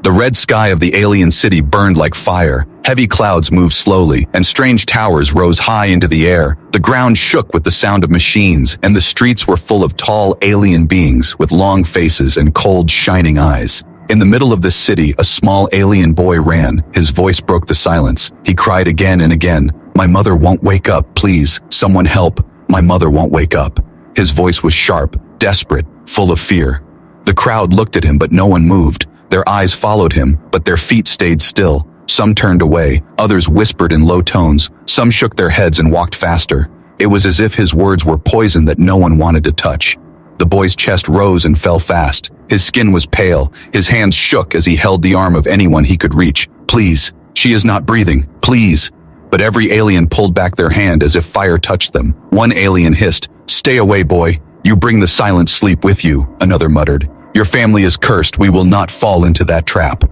The red sky of the alien city burned like fire. Heavy clouds moved slowly, and strange towers rose high into the air. The ground shook with the sound of machines, and the streets were full of tall alien beings with long faces and cold, shining eyes. In the middle of this city, a small alien boy ran. His voice broke the silence. He cried again and again, "My mother won't wake up, please. Someone help. My mother won't wake up." His voice was sharp, desperate, full of fear. The crowd looked at him, but no one moved. Their eyes followed him, but their feet stayed still. Some turned away, others whispered in low tones, some shook their heads and walked faster. It was as if his words were poison that no one wanted to touch. The boy's chest rose and fell fast. His skin was pale. His hands shook as he held the arm of anyone he could reach. "Please, she is not breathing, please." But every alien pulled back their hand as if fire touched them. One alien hissed, "Stay away, boy. You bring the silent sleep with you," another muttered. "Your family is cursed. We will not fall into that trap."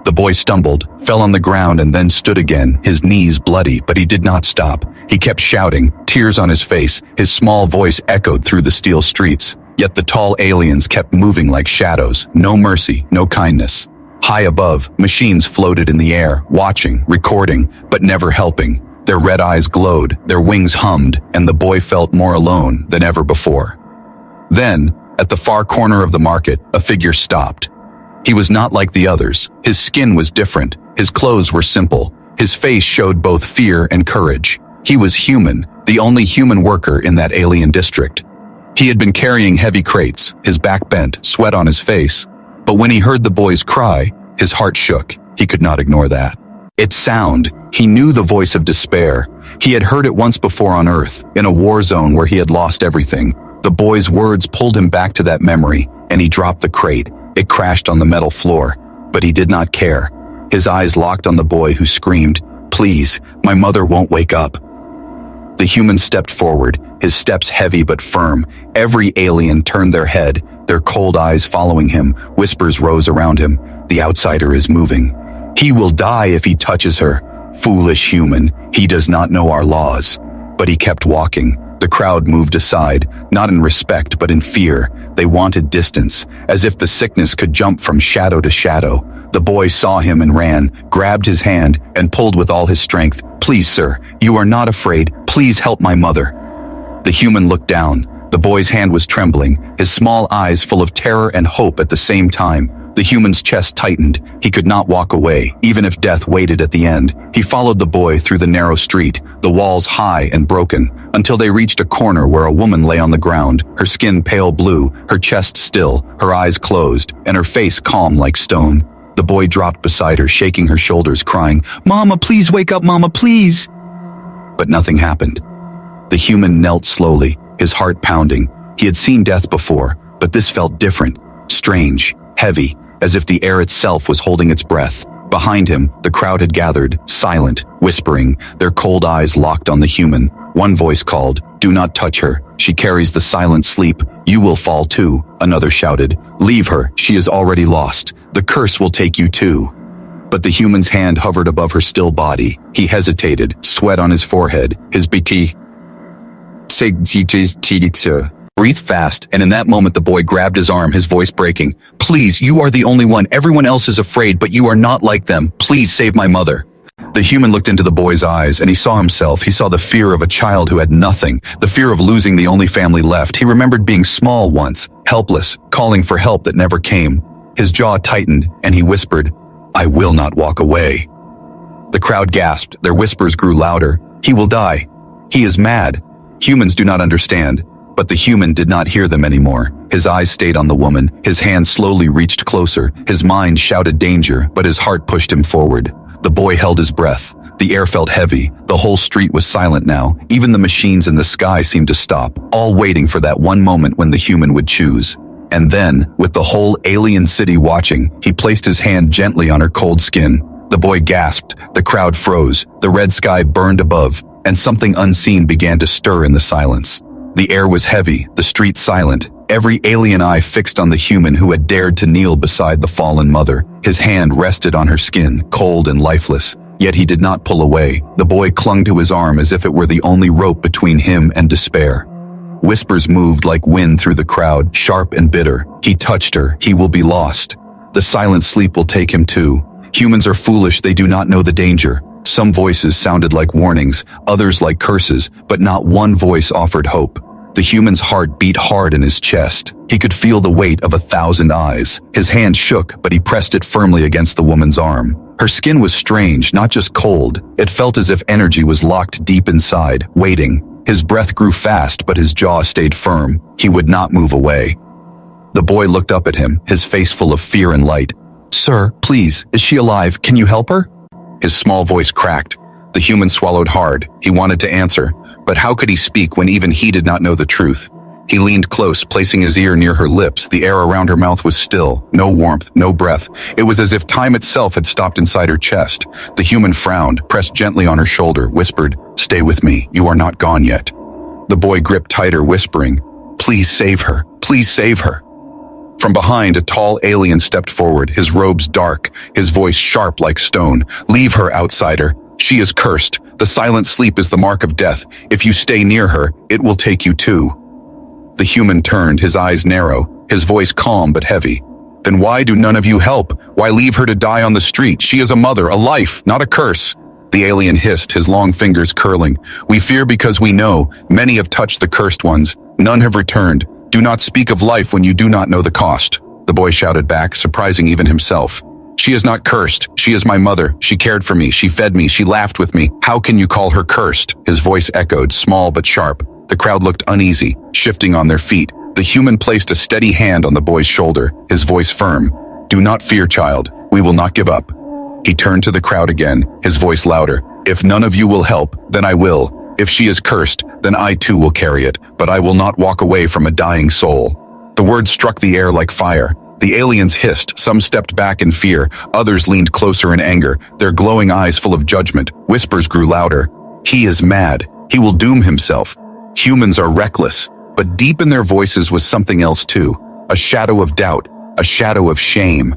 The boy stumbled, fell on the ground, and then stood again, his knees bloody, but he did not stop. He kept shouting, tears on his face. His small voice echoed through the steel streets. Yet the tall aliens kept moving like shadows. No mercy, no kindness. High above, machines floated in the air, watching, recording, but never helping. Their red eyes glowed, their wings hummed, and the boy felt more alone than ever before. Then, at the far corner of the market, a figure stopped. He was not like the others. His skin was different. His clothes were simple. His face showed both fear and courage. He was human, the only human worker in that alien district. He had been carrying heavy crates, his back bent, sweat on his face. But when he heard the boy's cry, his heart shook. He could not ignore that. Its sound, he knew the voice of despair. He had heard it once before on Earth, in a war zone where he had lost everything. The boy's words pulled him back to that memory, and he dropped the crate. It crashed on the metal floor, but he did not care. His eyes locked on the boy who screamed, "Please, my mother won't wake up." The human stepped forward, his steps heavy but firm. Every alien turned their head, their cold eyes following him. Whispers rose around him. "The outsider is moving. He will die if he touches her. Foolish human, he does not know our laws." But he kept walking. The crowd moved aside, not in respect but in fear. They wanted distance, as if the sickness could jump from shadow to shadow. The boy saw him and ran, grabbed his hand, and pulled with all his strength. "Please, sir, you are not afraid. Please help my mother." The human looked down. The boy's hand was trembling, his small eyes full of terror and hope at the same time. The human's chest tightened. He could not walk away, even if death waited at the end. He followed the boy through the narrow street, the walls high and broken, until they reached a corner where a woman lay on the ground, her skin pale blue, her chest still, her eyes closed, and her face calm like stone. The boy dropped beside her, shaking her shoulders, crying, "Mama, please wake up, Mama, please." But nothing happened. The human knelt slowly, his heart pounding. He had seen death before, but this felt different, strange, heavy, as if the air itself was holding its breath. Behind him, the crowd had gathered, silent, whispering, their cold eyes locked on the human. One voice called, "Do not touch her. She carries the silent sleep. You will fall too," another shouted. "Leave her. She is already lost. The curse will take you too." But the human's hand hovered above her still body. He hesitated, sweat on his forehead, his BT. Breathe fast, and in that moment the boy grabbed his arm, his voice breaking. "Please, you are the only one. Everyone else is afraid, but you are not like them. Please save my mother." The human looked into the boy's eyes, and he saw himself. He saw the fear of a child who had nothing, the fear of losing the only family left. He remembered being small once, helpless, calling for help that never came. His jaw tightened, and he whispered, "I will not walk away." The crowd gasped. Their whispers grew louder. "He will die. He is mad." Humans do not understand. But the human did not hear them anymore. His eyes stayed on the woman. His hand slowly reached closer. His mind shouted danger, but his heart pushed him forward. The boy held his breath. The air felt heavy. The whole street was silent now. Even the machines in the sky seemed to stop, all waiting for that one moment when the human would choose. And then, with the whole alien city watching, he placed his hand gently on her cold skin. The boy gasped. The crowd froze. The red sky burned above, and something unseen began to stir in the silence. The air was heavy, the street silent, every alien eye fixed on the human who had dared to kneel beside the fallen mother. His hand rested on her skin, cold and lifeless, yet he did not pull away. The boy clung to his arm as if it were the only rope between him and despair. Whispers moved like wind through the crowd, sharp and bitter. "He touched her, he will be lost." The silent sleep will take him too. Humans are foolish, they do not know the danger. Some voices sounded like warnings, others like curses, but not one voice offered hope. The human's heart beat hard in his chest. He could feel the weight of 1,000 eyes. His hand shook, but he pressed it firmly against the woman's arm. Her skin was strange, not just cold. It felt as if energy was locked deep inside, waiting. His breath grew fast, but his jaw stayed firm. He would not move away. The boy looked up at him, his face full of fear and light. "Sir, please, is she alive? Can you help her?" His small voice cracked. The human swallowed hard. He wanted to answer, but how could he speak when even he did not know the truth? He leaned close, placing his ear near her lips. The air around her mouth was still. No warmth, no breath. It was as if time itself had stopped inside her chest. The human frowned, pressed gently on her shoulder, whispered, "Stay with me. You are not gone yet." The boy gripped tighter, whispering, "Please save her. Please save her." From behind, a tall alien stepped forward, his robes dark, his voice sharp like stone. "Leave her, outsider. She is cursed. The silent sleep is the mark of death. If you stay near her, it will take you too." The human turned, his eyes narrow, his voice calm but heavy. "Then why do none of you help? Why leave her to die on the street? She is a mother, a life, not a curse." The alien hissed, his long fingers curling. "We fear because we know. Many have touched the cursed ones. None have returned. Do not speak of life when you do not know the cost." The boy shouted back, surprising even himself. "She is not cursed. She is my mother. She cared for me. She fed me. She laughed with me. How can you call her cursed?" His voice echoed, small but sharp. The crowd looked uneasy, shifting on their feet. The human placed a steady hand on the boy's shoulder, his voice firm. "Do not fear, child. We will not give up." He turned to the crowd again, his voice louder. "If none of you will help, then I will. If she is cursed, then I too will carry it, but I will not walk away from a dying soul." The words struck the air like fire. The aliens hissed, some stepped back in fear, others leaned closer in anger, their glowing eyes full of judgment. Whispers grew louder. "He is mad. He will doom himself. Humans are reckless." But deep in their voices was something else too. A shadow of doubt, a shadow of shame.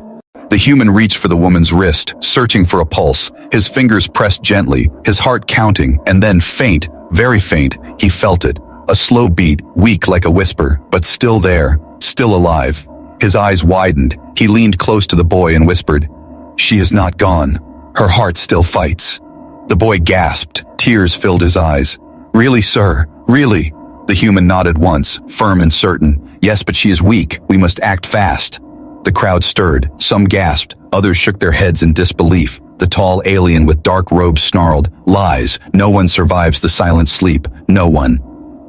The human reached for the woman's wrist, searching for a pulse. His fingers pressed gently, his heart counting, and then faint, very faint, he felt it. A slow beat, weak like a whisper, but still there, still alive. His eyes widened. He leaned close to the boy and whispered, "She is not gone. Her heart still fights." The boy gasped. Tears filled his eyes. "Really, sir? Really?" The human nodded once, firm and certain. "Yes, but she is weak. We must act fast." The crowd stirred. Some gasped. Others shook their heads in disbelief. The tall alien with dark robes snarled, "Lies. No one survives the silent sleep. No one."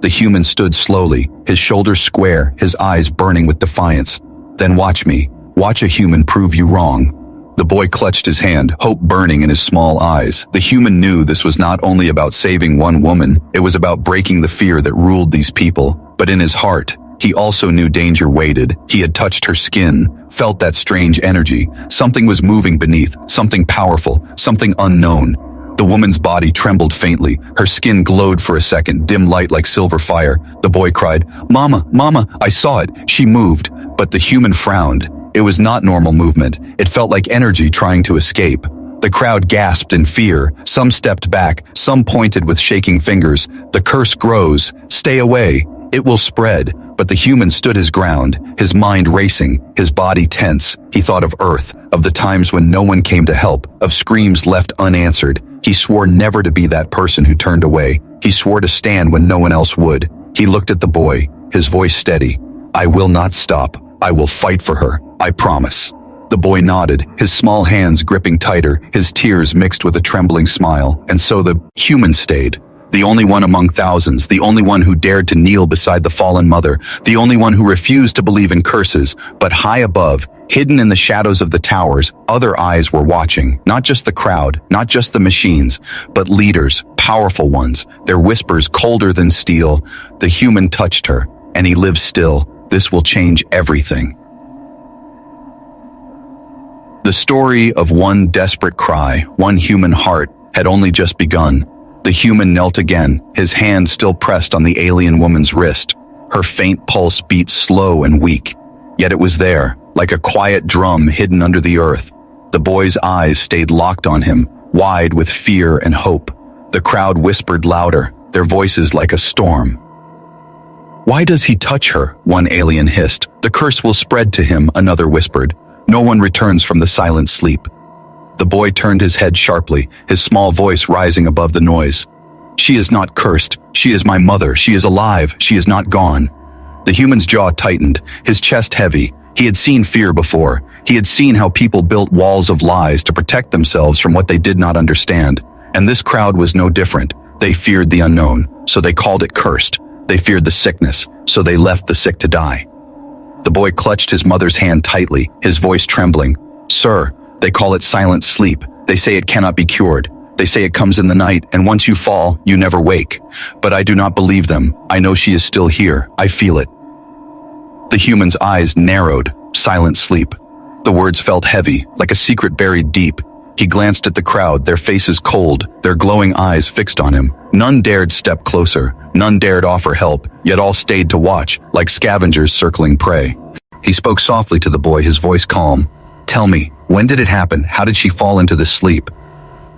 The human stood slowly, his shoulders square, his eyes burning with defiance. "Then watch me. Watch a human prove you wrong." The boy clutched his hand, hope burning in his small eyes. The human knew this was not only about saving one woman, it was about breaking the fear that ruled these people. But in his heart, he also knew danger waited. He had touched her skin, felt that strange energy. Something was moving beneath, something powerful, something unknown. The woman's body trembled faintly. Her skin glowed for a second, dim light like silver fire. The boy cried, "Mama, Mama, I saw it." She moved, but the human frowned. It was not normal movement. It felt like energy trying to escape. The crowd gasped in fear. Some stepped back. Some pointed with shaking fingers. "The curse grows. Stay away. It will spread." But the human stood his ground, his mind racing, his body tense. He thought of Earth, of the times when no one came to help, of screams left unanswered. He swore never to be that person who turned away. He swore to stand when no one else would. He looked at the boy, his voice steady. "I will not stop. I will fight for her. I promise." The boy nodded, his small hands gripping tighter, his tears mixed with a trembling smile. And so the human stayed. The only one among thousands, the only one who dared to kneel beside the fallen mother, the only one who refused to believe in curses. But high above, hidden in the shadows of the towers, other eyes were watching. Not just the crowd, not just the machines, but leaders, powerful ones, their whispers colder than steel. The human touched her, and he lives still. This will change everything. The story of one desperate cry, one human heart, had only just begun. The human knelt again, his hand still pressed on the alien woman's wrist. Her faint pulse beat slow and weak. Yet it was there, like a quiet drum hidden under the earth. The boy's eyes stayed locked on him, wide with fear and hope. The crowd whispered louder, their voices like a storm. "Why does he touch her?" one alien hissed. "The curse will spread to him," another whispered. No one returns from the silent sleep. The boy turned his head sharply, his small voice rising above the noise. She is not cursed. She is my mother. She is alive. She is not gone. The human's jaw tightened, his chest heavy. He had seen fear before. He had seen how people built walls of lies to protect themselves from what they did not understand. And this crowd was no different. They feared the unknown, so they called it cursed. They feared the sickness, so they left the sick to die. The boy clutched his mother's hand tightly, his voice trembling. Sir, they call it silent sleep. They say it cannot be cured. They say it comes in the night, and once you fall, you never wake. But I do not believe them. I know she is still here. I feel it. The human's eyes narrowed. Silent sleep. The words felt heavy, like a secret buried deep. He glanced at the crowd, their faces cold, their glowing eyes fixed on him. None dared step closer. None dared offer help, yet all stayed to watch, like scavengers circling prey. He spoke softly to the boy, his voice calm. Tell me, when did it happen? How did she fall into this sleep?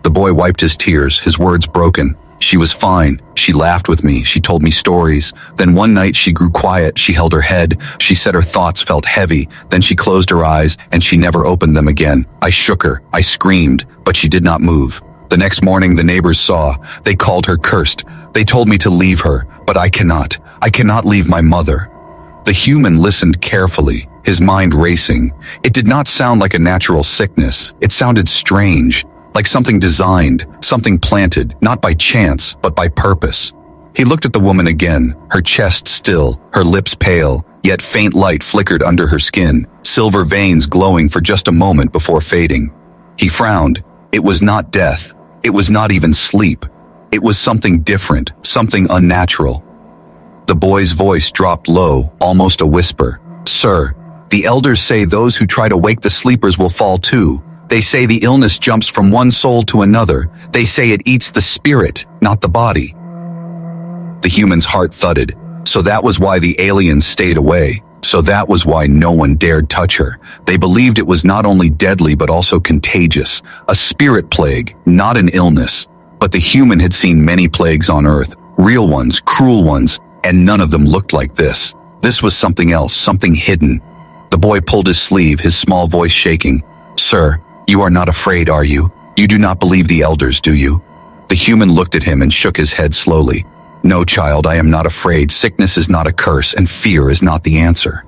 The boy wiped his tears, his words broken. She was fine. She laughed with me. She told me stories. Then one night she grew quiet. She held her head. She said her thoughts felt heavy. Then she closed her eyes and she never opened them again. I shook her. I screamed, but she did not move. The next morning the neighbors saw. They called her cursed. They told me to leave her, but I cannot. I cannot leave my mother. The human listened carefully, his mind racing. It did not sound like a natural sickness. It sounded strange. Like something designed, something planted, not by chance, but by purpose. He looked at the woman again, her chest still, her lips pale, yet faint light flickered under her skin, silver veins glowing for just a moment before fading. He frowned. It was not death. It was not even sleep. It was something different, something unnatural. The boy's voice dropped low, almost a whisper. Sir, the elders say those who try to wake the sleepers will fall too. They say the illness jumps from one soul to another. They say it eats the spirit, not the body. The human's heart thudded. So that was why the aliens stayed away. So that was why no one dared touch her. They believed it was not only deadly but also contagious. A spirit plague, not an illness. But the human had seen many plagues on Earth. Real ones, cruel ones, and none of them looked like this. This was something else, something hidden. The boy pulled his sleeve, his small voice shaking. Sir, you are not afraid, are you? You do not believe the elders, do you? The human looked at him and shook his head slowly. No, child, I am not afraid. Sickness is not a curse, and fear is not the answer.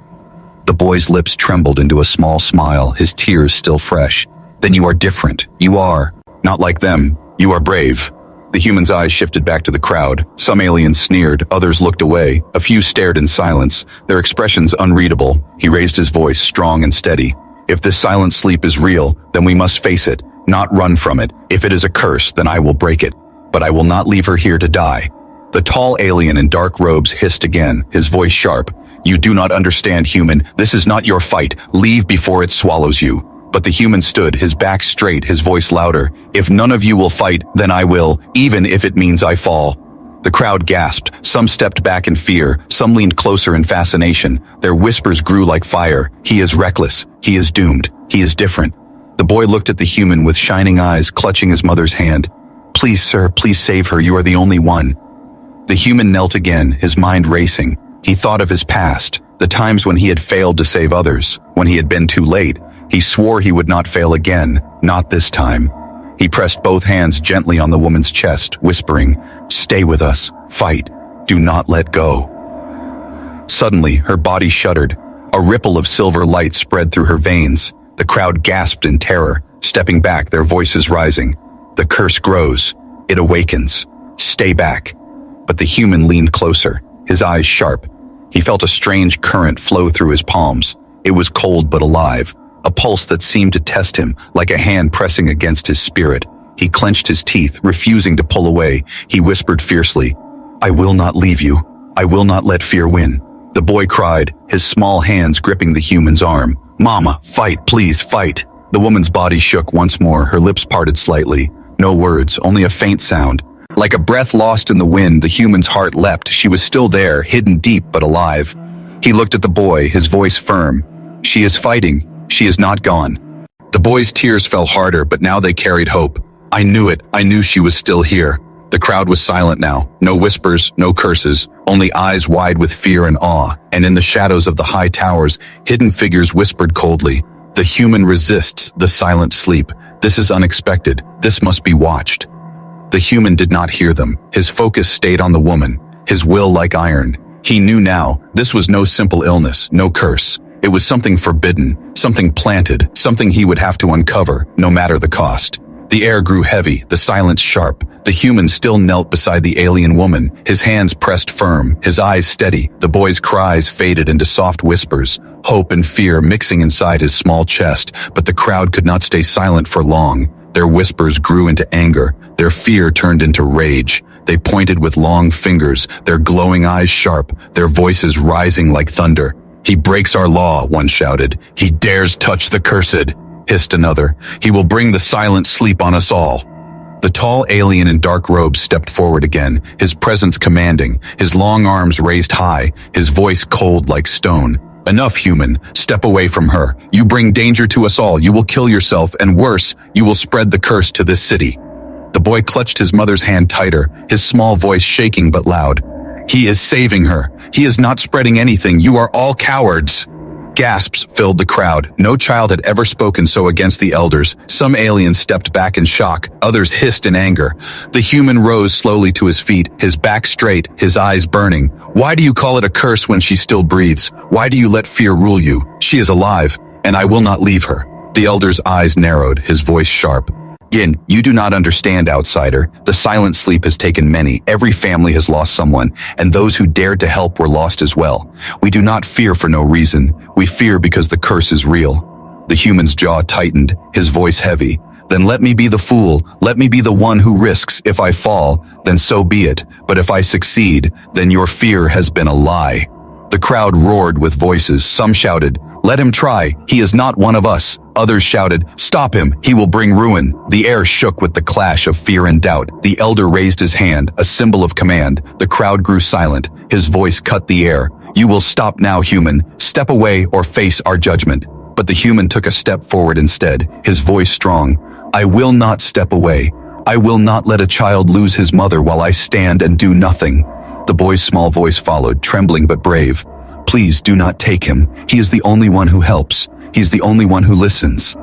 The boy's lips trembled into a small smile, his tears still fresh. Then you are different. You are not like them. You are brave. The human's eyes shifted back to the crowd. Some aliens sneered, others looked away. A few stared in silence, their expressions unreadable. He raised his voice, strong and steady. If this silent sleep is real, then we must face it, not run from it. If it is a curse, then I will break it. But I will not leave her here to die. The tall alien in dark robes hissed again, his voice sharp. You do not understand, human. This is not your fight. Leave before it swallows you. But the human stood, his back straight, his voice louder. If none of you will fight, then I will, even if it means I fall. The crowd gasped. Some stepped back in fear. Some leaned closer in fascination. Their whispers grew like fire. He is reckless. He is doomed. He is different. The boy looked at the human with shining eyes, clutching his mother's hand. Please, sir, please save her. You are the only one. The human knelt again, his mind racing. He thought of his past, the times when he had failed to save others, when he had been too late. He swore he would not fail again, not this time. He pressed both hands gently on the woman's chest, whispering, Stay with us. Fight. Do not let go. Suddenly, her body shuddered. A ripple of silver light spread through her veins. The crowd gasped in terror, stepping back, their voices rising. The curse grows. It awakens. Stay back. But the human leaned closer, his eyes sharp. He felt a strange current flow through his palms. It was cold but alive. A pulse that seemed to test him, like a hand pressing against his spirit. He clenched his teeth, refusing to pull away. He whispered fiercely, I will not leave you. I will not let fear win. The boy cried, his small hands gripping the human's arm. Mama, fight, please, fight. The woman's body shook once more, her lips parted slightly. No words, only a faint sound. Like a breath lost in the wind, the human's heart leapt. She was still there, hidden deep but alive. He looked at the boy, his voice firm. She is fighting. She is not gone. The boy's tears fell harder, but now they carried hope. I knew it. I knew she was still here. The crowd was silent now. No whispers, no curses, only eyes wide with fear and awe. And in the shadows of the high towers, hidden figures whispered coldly, The human resists the silent sleep. This is unexpected. This must be watched. The human did not hear them. His focus stayed on the woman, his will like iron. He knew now, this was no simple illness, no curse. It was something forbidden, something planted, something he would have to uncover, no matter the cost. The air grew heavy, the silence sharp. The human still knelt beside the alien woman, his hands pressed firm, his eyes steady. The boy's cries faded into soft whispers, hope and fear mixing inside his small chest, but the crowd could not stay silent for long. Their whispers grew into anger, their fear turned into rage. They pointed with long fingers, their glowing eyes sharp, their voices rising like thunder. "He breaks our law," one shouted. "He dares touch the cursed," hissed another. "He will bring the silent sleep on us all." The tall alien in dark robes stepped forward again, his presence commanding, his long arms raised high, his voice cold like stone. "Enough, human. Step away from her. You bring danger to us all. You will kill yourself, and worse, you will spread the curse to this city." The boy clutched his mother's hand tighter, his small voice shaking but loud. "He is saving her. He is not spreading anything. You are all cowards." Gasps filled the crowd. No child had ever spoken so against the elders. Some aliens stepped back in shock. Others hissed in anger. The human rose slowly to his feet, his back straight, his eyes burning. "Why do you call it a curse when she still breathes? Why do you let fear rule you? She is alive, and I will not leave her." The elder's eyes narrowed, his voice sharp. "Yin, you do not understand, outsider. The silent sleep has taken many. Every family has lost someone, and those who dared to help were lost as well. We do not fear for no reason. We fear because the curse is real." The human's jaw tightened, his voice heavy. "Then let me be the fool. Let me be the one who risks. If I fall, then so be it. But if I succeed, then your fear has been a lie." The crowd roared with voices. Some shouted, "Let him try. He is not one of us." Others shouted, "Stop him. He will bring ruin." The air shook with the clash of fear and doubt. The elder raised his hand, a symbol of command. The crowd grew silent. His voice cut the air. "You will stop now, human. Step away or face our judgment." But the human took a step forward instead, his voice strong. "I will not step away. I will not let a child lose his mother while I stand and do nothing." The boy's small voice followed, trembling but brave. "Please do not take him. He is the only one who helps. He is the only one who listens."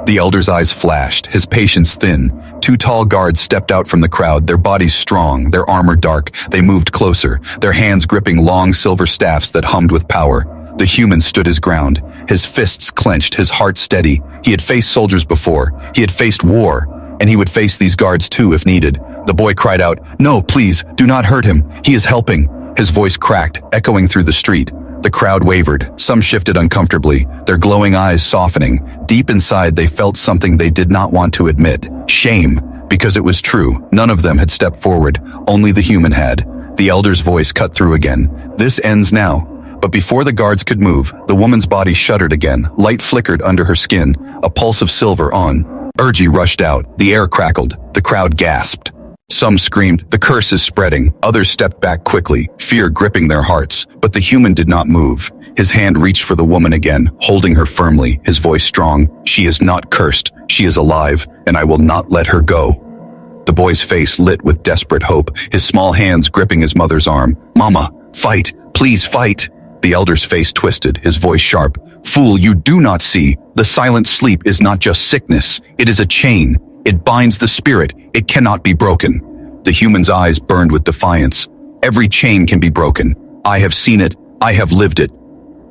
The elder's eyes flashed, his patience thin. Two tall guards stepped out from the crowd, their bodies strong, their armor dark. They moved closer, their hands gripping long silver staffs that hummed with power. The human stood his ground, his fists clenched, his heart steady. He had faced soldiers before. He had faced war, and he would face these guards too if needed. The boy cried out, "No, please, do not hurt him. He is helping." His voice cracked, echoing through the street. The crowd wavered. Some shifted uncomfortably, their glowing eyes softening. Deep inside, they felt something they did not want to admit. Shame, because it was true. None of them had stepped forward. Only the human had. The elder's voice cut through again. "This ends now." But before the guards could move, the woman's body shuddered again. Light flickered under her skin, a pulse of silver on. Urgi rushed out. The air crackled. The crowd gasped. Some screamed, "The curse is spreading." Others stepped back quickly, fear gripping their hearts. But the human did not move. His hand reached for the woman again, holding her firmly, his voice strong. "She is not cursed. She is alive, and I will not let her go." The boy's face lit with desperate hope, his small hands gripping his mother's arm. "Mama, fight. Please fight." The elder's face twisted, his voice sharp. "Fool, you do not see. The silent sleep is not just sickness. It is a chain. It binds the spirit. It cannot be broken." The human's eyes burned with defiance. "Every chain can be broken. I have seen it. I have lived it."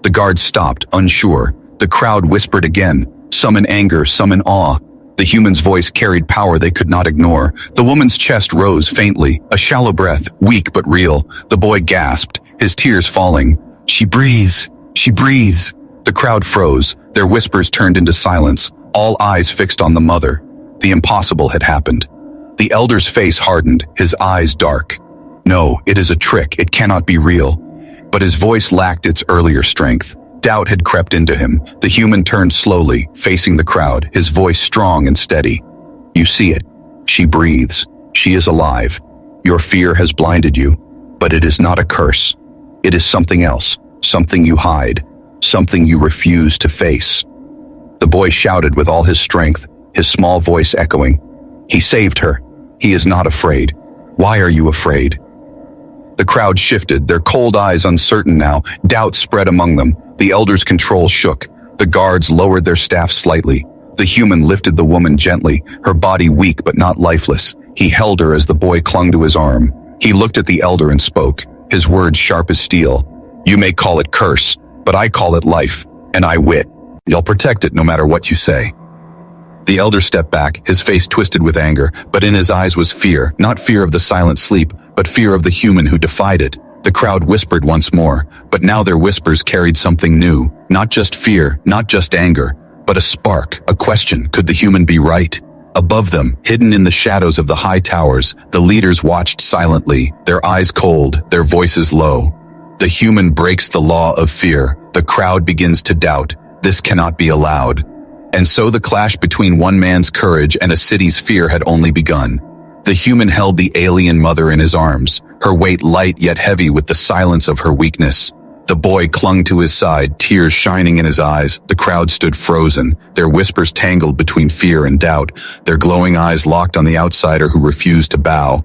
The guards stopped, unsure. The crowd whispered again, some in anger, some in awe. The human's voice carried power they could not ignore. The woman's chest rose faintly, a shallow breath, weak but real. The boy gasped, his tears falling. "She breathes. She breathes." The crowd froze, their whispers turned into silence, all eyes fixed on the mother. The impossible had happened. The elder's face hardened, his eyes dark. "No, it is a trick. It cannot be real." But his voice lacked its earlier strength. Doubt had crept into him. The human turned slowly, facing the crowd, his voice strong and steady. "You see it. She breathes. She is alive. Your fear has blinded you, but it is not a curse. It is something else, something you hide, something you refuse to face." The boy shouted with all his strength, his small voice echoing. "He saved her. He is not afraid. Why are you afraid?" The crowd shifted, their cold eyes uncertain now. Doubt spread among them. The elder's control shook. The guards lowered their staffs slightly. The human lifted the woman gently, her body weak but not lifeless. He held her as the boy clung to his arm. He looked at the elder and spoke, his words sharp as steel. You may call it curse, but I call it life, and I wit. You'll protect it no matter what you say. The elder stepped back, his face twisted with anger, but in his eyes was fear, not fear of the silent sleep, but fear of the human who defied it. The crowd whispered once more, but now their whispers carried something new, not just fear, not just anger, but a spark, a question, could the human be right? Above them, hidden in the shadows of the high towers, the leaders watched silently, their eyes cold, their voices low. The human breaks the law of fear. The crowd begins to doubt. This cannot be allowed. And so the clash between one man's courage and a city's fear had only begun. The human held the alien mother in his arms, her weight light yet heavy with the silence of her weakness. The boy clung to his side, tears shining in his eyes. The crowd stood frozen, their whispers tangled between fear and doubt, their glowing eyes locked on the outsider who refused to bow.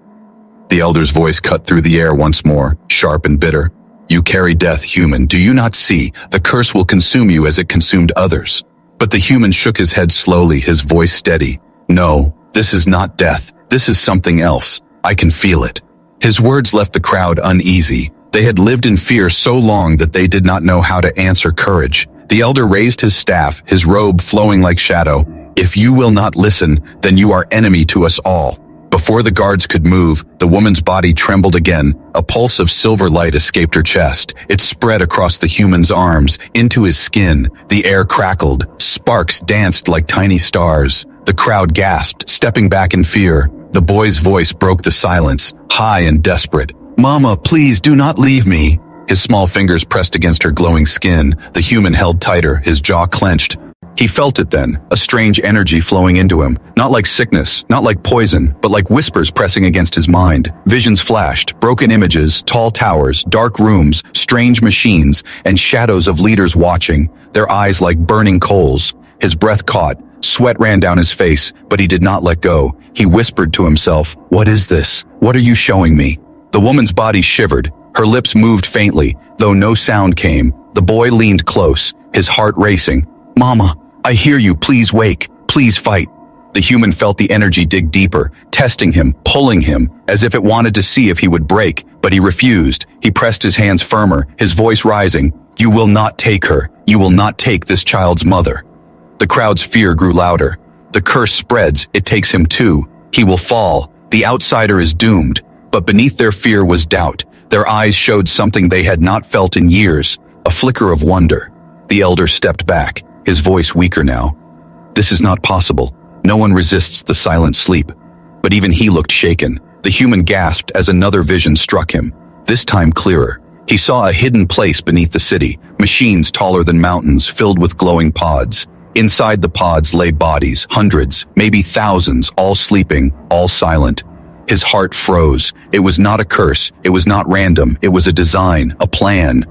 The elder's voice cut through the air once more, sharp and bitter. You carry death, human. Do you not see? The curse will consume you as it consumed others. But the human shook his head slowly, his voice steady. No, this is not death. This is something else. I can feel it. His words left the crowd uneasy. They had lived in fear so long that they did not know how to answer courage. The elder raised his staff, his robe flowing like shadow. If you will not listen, then you are enemy to us all. Before the guards could move, the woman's body trembled again. A pulse of silver light escaped her chest. It spread across the human's arms, into his skin. The air crackled. Sparks danced like tiny stars. The crowd gasped, stepping back in fear. The boy's voice broke the silence, high and desperate. Mama, please do not leave me. His small fingers pressed against her glowing skin. The human held tighter, his jaw clenched. He felt it then, a strange energy flowing into him, not like sickness, not like poison, but like whispers pressing against his mind. Visions flashed, broken images, tall towers, dark rooms, strange machines, and shadows of leaders watching, their eyes like burning coals. His breath caught, sweat ran down his face, but he did not let go. He whispered to himself, "What is this? What are you showing me?" The woman's body shivered, her lips moved faintly, though no sound came. The boy leaned close, his heart racing. Mama, I hear you, please wake, please fight. The human felt the energy dig deeper, testing him, pulling him, as if it wanted to see if he would break, but he refused. He pressed his hands firmer, his voice rising. You will not take her. You will not take this child's mother. The crowd's fear grew louder. The curse spreads, it takes him too. He will fall. The outsider is doomed. But beneath their fear was doubt. Their eyes showed something they had not felt in years, a flicker of wonder. The elder stepped back, his voice weaker now. This is not possible. No one resists the silent sleep. But even he looked shaken. The human gasped as another vision struck him, this time clearer. He saw a hidden place beneath the city, machines taller than mountains filled with glowing pods. Inside the pods lay bodies, hundreds, maybe thousands, all sleeping, all silent. His heart froze. It was not a curse. It was not random. It was a design, a plan.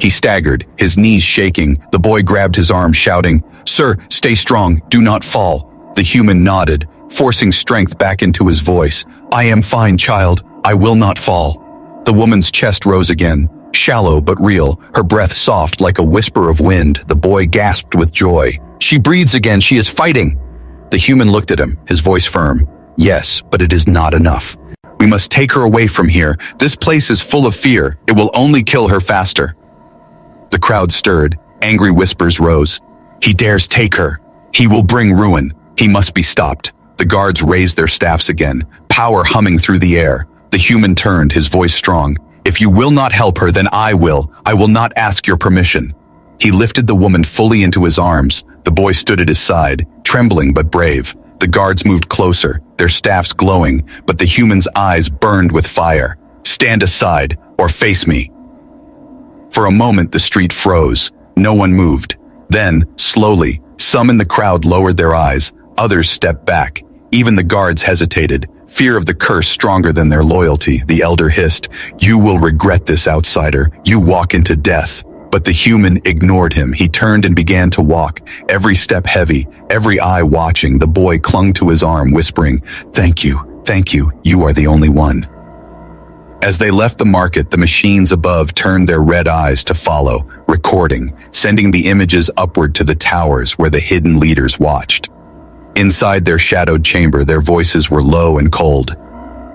He staggered, his knees shaking. The boy grabbed his arm, shouting, Sir, stay strong. Do not fall. The human nodded, forcing strength back into his voice. I am fine, child. I will not fall. The woman's chest rose again, shallow but real, her breath soft like a whisper of wind. The boy gasped with joy. She breathes again. She is fighting. The human looked at him, his voice firm. Yes, but it is not enough. We must take her away from here. This place is full of fear. It will only kill her faster. The crowd stirred. Angry whispers rose. He dares take her. He will bring ruin. He must be stopped. The guards raised their staffs again, power humming through the air. The human turned, his voice strong. If you will not help her, then I will. I will not ask your permission. He lifted the woman fully into his arms. The boy stood at his side, trembling but brave. The guards moved closer, their staffs glowing, but the human's eyes burned with fire. Stand aside, or face me. For a moment, the street froze. No one moved. Then, slowly, some in the crowd lowered their eyes. Others stepped back. Even the guards hesitated, fear of the curse stronger than their loyalty. The elder hissed, You will regret this, outsider. You walk into death. But the human ignored him. He turned and began to walk, every step heavy, every eye watching. The boy clung to his arm, whispering, Thank you, you are the only one. As they left the market, the machines above turned their red eyes to follow, recording, sending the images upward to the towers where the hidden leaders watched. Inside their shadowed chamber, their voices were low and cold.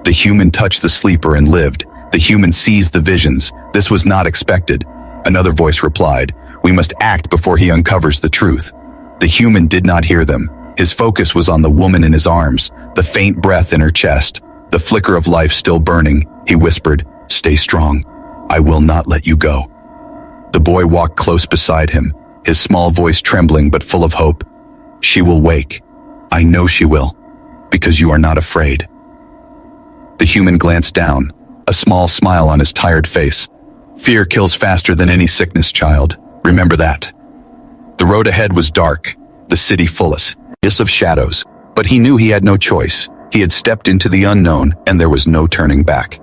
The human touched the sleeper and lived. The human seized the visions. This was not expected. Another voice replied, "We must act before he uncovers the truth." The human did not hear them. His focus was on the woman in his arms, the faint breath in her chest, the flicker of life still burning. He whispered, "Stay strong. I will not let you go." The boy walked close beside him, his small voice trembling but full of hope. "She will wake. I know she will, because you are not afraid." The human glanced down, a small smile on his tired face. "Fear kills faster than any sickness, child. Remember that." The road ahead was dark, the city fullest of shadows, but he knew he had no choice. He had stepped into the unknown, and there was no turning back.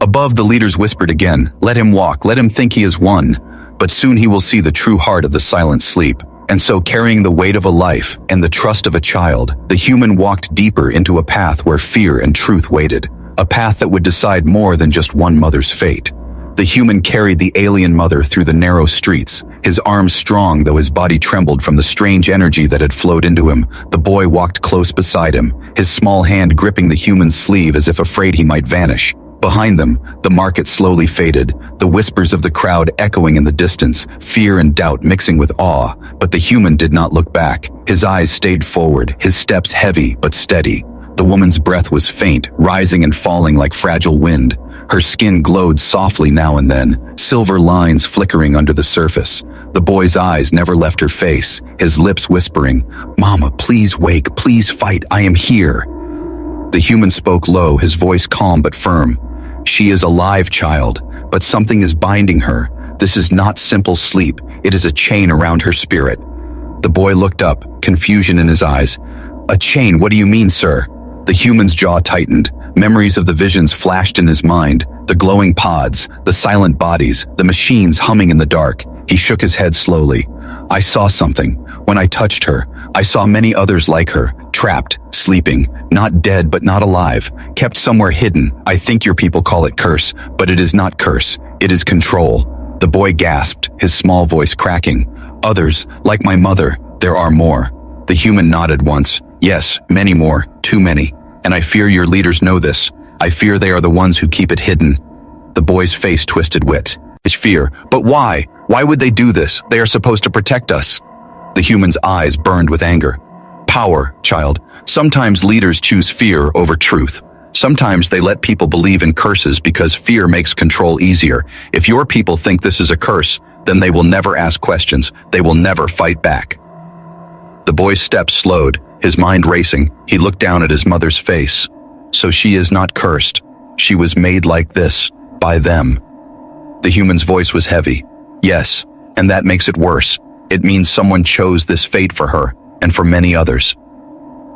Above, the leaders whispered again, "Let him walk, let him think he is one. But soon he will see the true heart of the silent sleep." And so, carrying the weight of a life and the trust of a child, the human walked deeper into a path where fear and truth waited, a path that would decide more than just one mother's fate. The human carried the alien mother through the narrow streets, his arms strong though his body trembled from the strange energy that had flowed into him. The boy walked close beside him, his small hand gripping the human's sleeve as if afraid he might vanish. Behind them, the market slowly faded, the whispers of the crowd echoing in the distance, fear and doubt mixing with awe. But the human did not look back. His eyes stayed forward, his steps heavy but steady. The woman's breath was faint, rising and falling like fragile wind. Her skin glowed softly now and then, silver lines flickering under the surface. The boy's eyes never left her face, his lips whispering, "Mama, please wake, please fight, I am here." The human spoke low, his voice calm but firm. "She is alive, child, but something is binding her. This is not simple sleep, it is a chain around her spirit." The boy looked up, confusion in his eyes. "A chain, what do you mean, sir?" The human's jaw tightened. Memories of the visions flashed in his mind, the glowing pods, the silent bodies, the machines humming in the dark. He shook his head slowly. "I saw something. When I touched her, I saw many others like her, trapped, sleeping, not dead but not alive, kept somewhere hidden. I think your people call it curse, but it is not curse, it is control." The boy gasped, his small voice cracking. "Others, like my mother, there are more." The human nodded once. "Yes, many more, too many. And I fear your leaders know this. I fear they are the ones who keep it hidden." The boy's face twisted wit. His fear. "But why? Why would they do this? They are supposed to protect us." The human's eyes burned with anger. "Power, child. Sometimes leaders choose fear over truth. Sometimes they let people believe in curses because fear makes control easier. If your people think this is a curse, then they will never ask questions. They will never fight back." The boy's steps slowed, his mind racing. He looked down at his mother's face. "So she is not cursed. She was made like this, by them." The human's voice was heavy. "Yes, and that makes it worse. It means someone chose this fate for her, and for many others."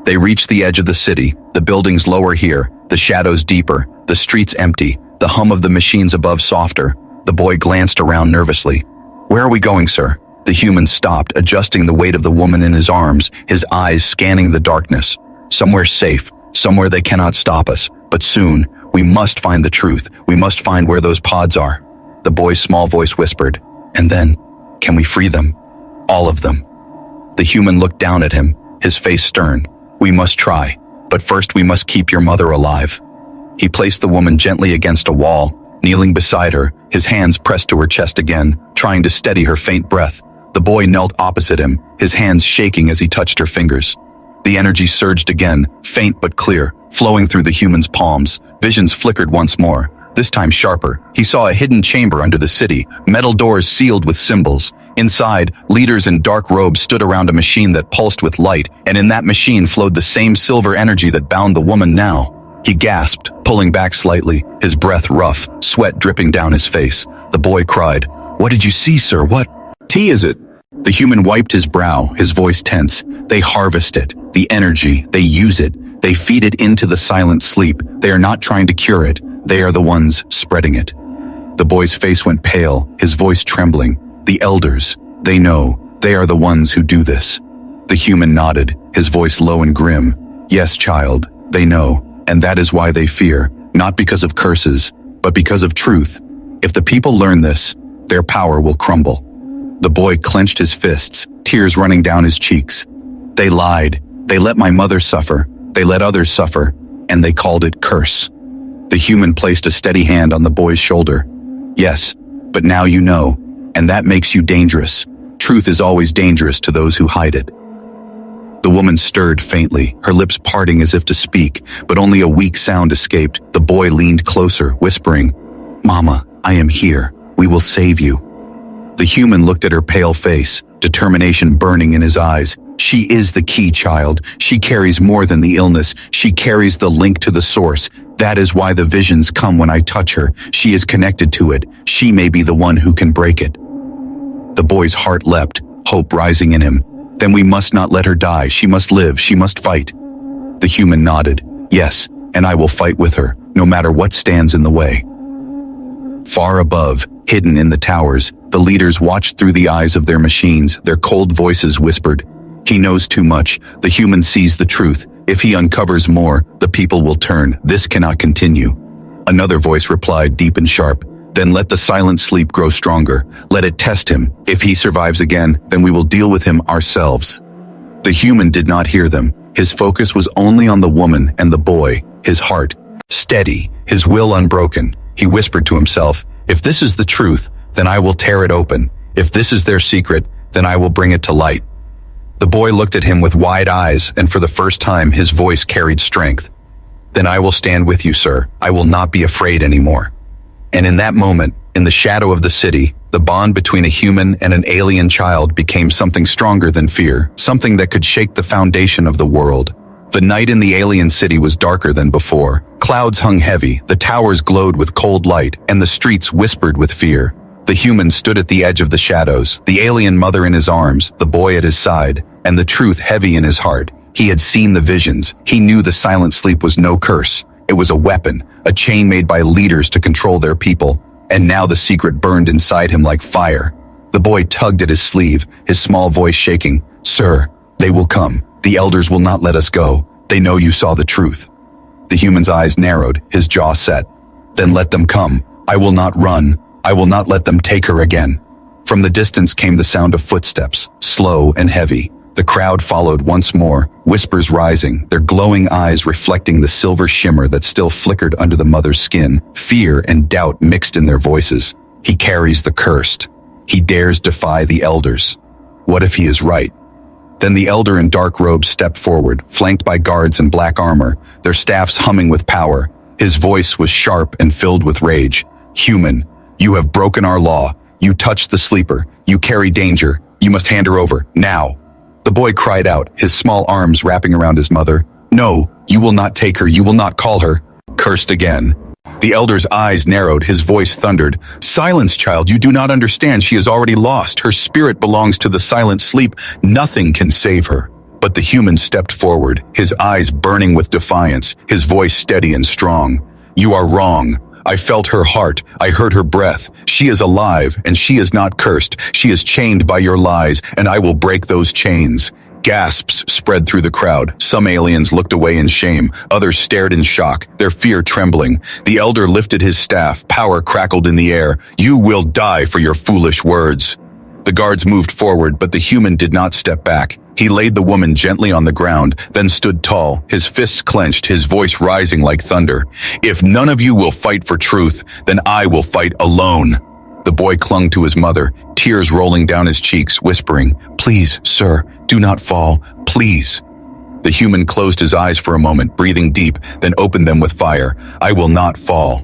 They reached the edge of the city, the buildings lower here, the shadows deeper, the streets empty, the hum of the machines above softer. The boy glanced around nervously. "Where are we going, sir?" The human stopped, adjusting the weight of the woman in his arms, his eyes scanning the darkness. "Somewhere safe, somewhere they cannot stop us. But soon, we must find the truth. We must find where those pods are." The boy's small voice whispered. "And then, can we free them? All of them?" The human looked down at him, his face stern. "We must try, but first we must keep your mother alive." He placed the woman gently against a wall, kneeling beside her, his hands pressed to her chest again, trying to steady her faint breath. The boy knelt opposite him, his hands shaking as he touched her fingers. The energy surged again, faint but clear, flowing through the human's palms. Visions flickered once more, this time sharper. He saw a hidden chamber under the city, metal doors sealed with symbols. Inside, leaders in dark robes stood around a machine that pulsed with light, and in that machine flowed the same silver energy that bound the woman now. He gasped, pulling back slightly, his breath rough, sweat dripping down his face. The boy cried, "What did you see, sir? What tea is it?" The human wiped his brow, his voice tense. "They harvest it, the energy, they use it, they feed it into the silent sleep. They are not trying to cure it, they are the ones spreading it." The boy's face went pale, his voice trembling. "The elders, they know, they are the ones who do this." The human nodded, his voice low and grim. "Yes, child, they know, and that is why they fear, not because of curses, but because of truth. If the people learn this, their power will crumble. The boy clenched his fists, tears running down his cheeks. They lied. They let my mother suffer. They let others suffer, and they called it curse. The human placed a steady hand on the boy's shoulder. Yes, but now you know, and that makes you dangerous. Truth is always dangerous to those who hide it. The woman stirred faintly, her lips parting as if to speak, but only a weak sound escaped. The boy leaned closer, whispering, "Mama, I am here. We will save you." The human looked at her pale face, determination burning in his eyes. She is the key, child. She carries more than the illness. She carries the link to the source. That is why the visions come when I touch her. She is connected to it. She may be the one who can break it. The boy's heart leapt, hope rising in him. Then we must not let her die. She must live. She must fight. The human nodded. Yes, and I will fight with her, no matter what stands in the way. Far above, hidden in the towers, the leaders watched through the eyes of their machines. Their cold voices whispered, "He knows too much. The human sees the truth. If he uncovers more, the people will turn. This cannot continue." Another voice replied, deep and sharp, "Then let the silent sleep grow stronger. Let it test him. If he survives again, then we will deal with him ourselves." The human did not hear them. His focus was only on the woman and the boy, his heart steady, his will unbroken. He whispered to himself, "If this is the truth, then I will tear it open. If this is their secret, then I will bring it to light." The boy looked at him with wide eyes, and for the first time his voice carried strength. "Then I will stand with you, sir. I will not be afraid anymore." And in that moment, in the shadow of the city, the bond between a human and an alien child became something stronger than fear, something that could shake the foundation of the world. The night in the alien city was darker than before. Clouds hung heavy, the towers glowed with cold light, and the streets whispered with fear. The human stood at the edge of the shadows, the alien mother in his arms, the boy at his side, and the truth heavy in his heart. He had seen the visions. He knew the silent sleep was no curse. It was a weapon, a chain made by leaders to control their people, and now the secret burned inside him like fire. The boy tugged at his sleeve, his small voice shaking. "Sir, they will come. The elders will not let us go. They know you saw the truth." The human's eyes narrowed, his jaw set. "Then let them come. I will not run. I will not let them take her again." From the distance came the sound of footsteps, slow and heavy. The crowd followed once more, whispers rising, their glowing eyes reflecting the silver shimmer that still flickered under the mother's skin. Fear and doubt mixed in their voices. "He carries the cursed. He dares defy the elders. What if he is right?" Then the elder in dark robes stepped forward, flanked by guards in black armor, their staffs humming with power. His voice was sharp and filled with rage. "Human, you have broken our law. You touched the sleeper. You carry danger. You must hand her over, now." The boy cried out, his small arms wrapping around his mother. "No, you will not take her. You will not call her." Cursed again. The elder's eyes narrowed, his voice thundered. "Silence, child, you do not understand. She is already lost. Her spirit belongs to the silent sleep. Nothing can save her." But the human stepped forward, his eyes burning with defiance, his voice steady and strong. "You are wrong. I felt her heart. I heard her breath. She is alive, and she is not cursed. She is chained by your lies, and I will break those chains." Gasps spread through the crowd. Some aliens looked away in shame. Others stared in shock, their fear trembling. The elder lifted his staff. Power crackled in the air. "You will die for your foolish words." The guards moved forward, but the human did not step back. He laid the woman gently on the ground, then stood tall, his fists clenched, his voice rising like thunder. "If none of you will fight for truth, then I will fight alone." The boy clung to his mother, tears rolling down his cheeks, whispering, "Please, sir, do not fall, please." The human closed his eyes for a moment, breathing deep, then opened them with fire. "I will not fall."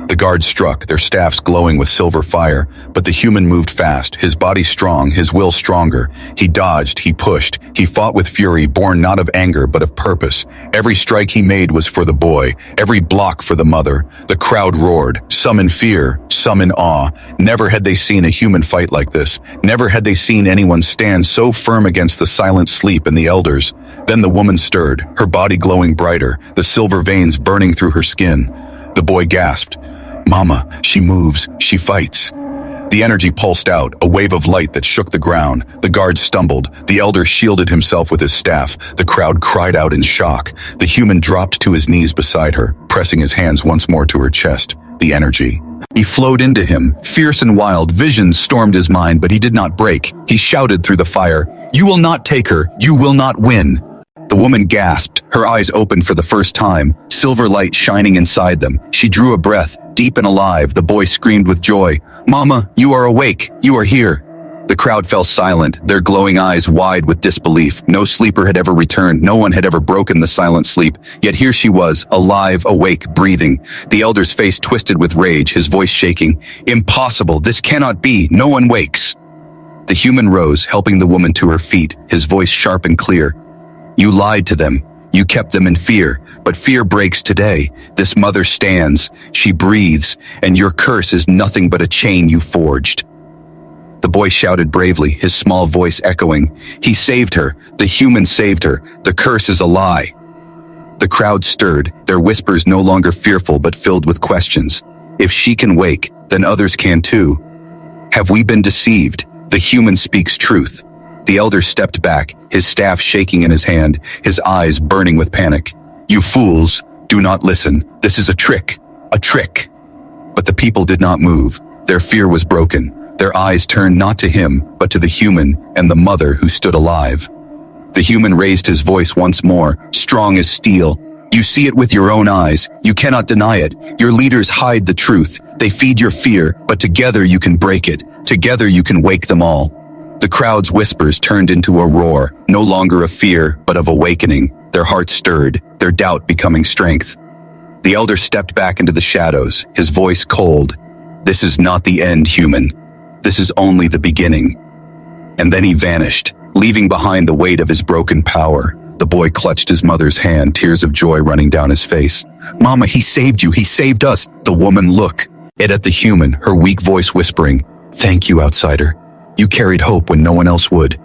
The guards struck, their staffs glowing with silver fire, but the human moved fast, his body strong, his will stronger. He dodged, he pushed, he fought with fury, born not of anger but of purpose. Every strike he made was for the boy, every block for the mother. The crowd roared, some in fear, some in awe. Never had they seen a human fight like this. Never had they seen anyone stand so firm against the silent sleep and the elders. Then the woman stirred, her body glowing brighter, the silver veins burning through her skin. The boy gasped, "Mama, she moves, she fights." The energy pulsed out, a wave of light that shook the ground. The guards stumbled. The elder shielded himself with his staff. The crowd cried out in shock. The human dropped to his knees beside her, pressing his hands once more to her chest. the energy. He flowed into him, fierce and wild. Visions stormed his mind, but he did not break. He shouted through the fire, "You will not take her, you will not win." The woman gasped, her eyes opened for the first time, silver light shining inside them. She drew a breath, deep and alive. The boy screamed with joy, "Mama, you are awake, you are here." The crowd fell silent, their glowing eyes wide with disbelief. No sleeper had ever returned, no one had ever broken the silent sleep. Yet here she was, alive, awake, breathing. The elder's face twisted with rage, his voice shaking. "Impossible, this cannot be, no one wakes." The human rose, helping the woman to her feet, his voice sharp and clear. "You lied to them. You kept them in fear, but fear breaks today. This mother stands, she breathes, and your curse is nothing but a chain you forged." The boy shouted bravely, his small voice echoing, "He saved her, the human saved her, the curse is a lie." The crowd stirred, their whispers no longer fearful but filled with questions. If she can wake, then others can too. Have we been deceived? The human speaks truth. The elder stepped back, his staff shaking in his hand, his eyes burning with panic. "You fools, do not listen. This is a trick, a trick." But the people did not move. Their fear was broken. Their eyes turned not to him, but to the human and the mother who stood alive. The human raised his voice once more, strong as steel. "You see it with your own eyes. You cannot deny it. Your leaders hide the truth. They feed your fear, but together you can break it. Together you can wake them all." The crowd's whispers turned into a roar, no longer of fear, but of awakening. Their hearts stirred, their doubt becoming strength. The elder stepped back into the shadows, his voice cold. "This is not the end, human. This is only the beginning." And then he vanished, leaving behind the weight of his broken power. The boy clutched his mother's hand, tears of joy running down his face. "Mama, he saved you, he saved us." The woman looked at the human, her weak voice whispering, "Thank you, outsider. You carried hope when no one else would."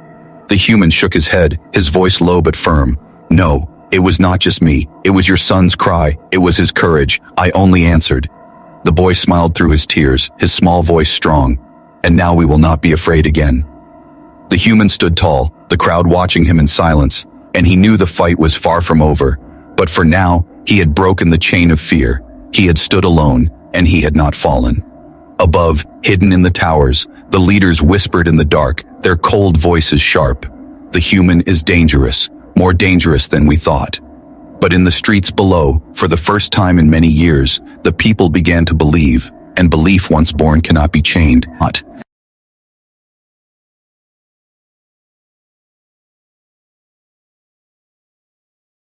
The human shook his head, his voice low but firm. "No, it was not just me. It was your son's cry. It was his courage. I only answered." The boy smiled through his tears, his small voice strong. "And now we will not be afraid again." The human stood tall, the crowd watching him in silence, and he knew the fight was far from over. But for now, he had broken the chain of fear. He had stood alone, and he had not fallen. Above, hidden in the towers, the leaders whispered in the dark, their cold voices sharp. "The human is dangerous, more dangerous than we thought." But in the streets below, for the first time in many years, the people began to believe, and belief once born cannot be chained.